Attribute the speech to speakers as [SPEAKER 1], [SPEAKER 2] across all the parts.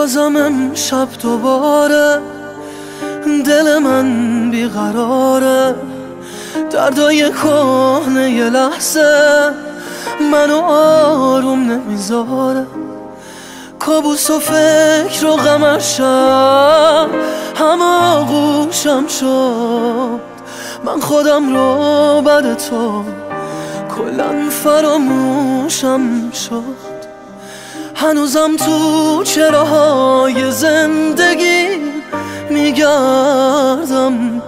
[SPEAKER 1] بازم امشب دوباره دل من بیقراره، دردای کهنه یه لحظه منو آروم نمیذاره. کابوس و فکر و غمشم همه آغوشم شد، من خودم رو بعد تو کلن فراموشم شد. هنوزم تو چراهای زندگی میگردم،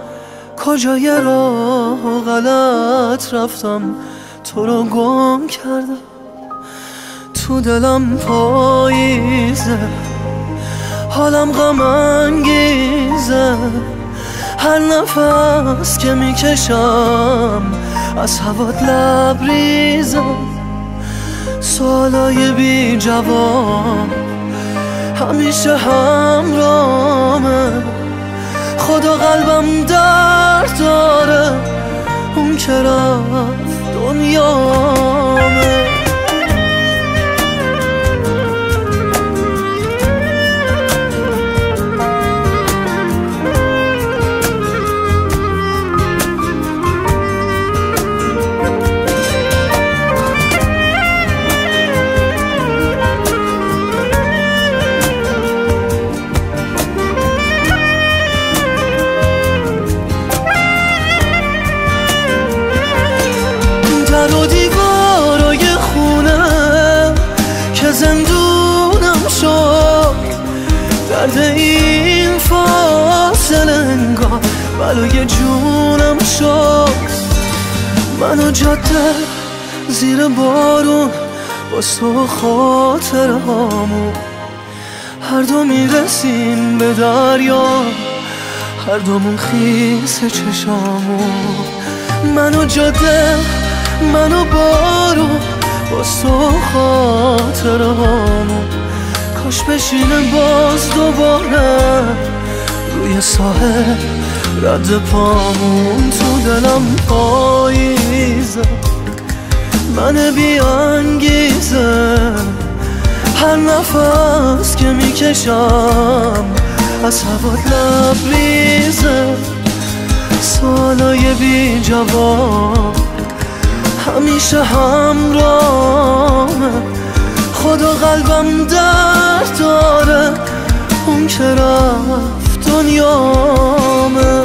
[SPEAKER 1] کجای راه غلط رفتم تو رو گم کردم. تو دلم پاییزه، حالم غم انگیزه، هر نفس که میکشم از هوات لبریزه. سوالای بی جواب همیشه همراهمه، خدا قلبم درد داره، اون که رفت دنیامه. در و دیوارای خونه که زندونم شد، درد این فاصله انگار بلای جونم شد. من و جاده زیر بارون باز تو خاطر هامون، هر دو میرسیم به دریا، هر دومون خیس چشامون. من و جاده، من و بارون باز تو خاطر هامون، کاش بشینه باز دوباره روی ساحل رد پامون. تو دلم پاییزه، من بی انگیزه، هر نفس که میکشم از هوات لبریزه. سوالای بی جواب همیشه همراهمه، خدا قلبم درد داره، اون که رفت دنیامه.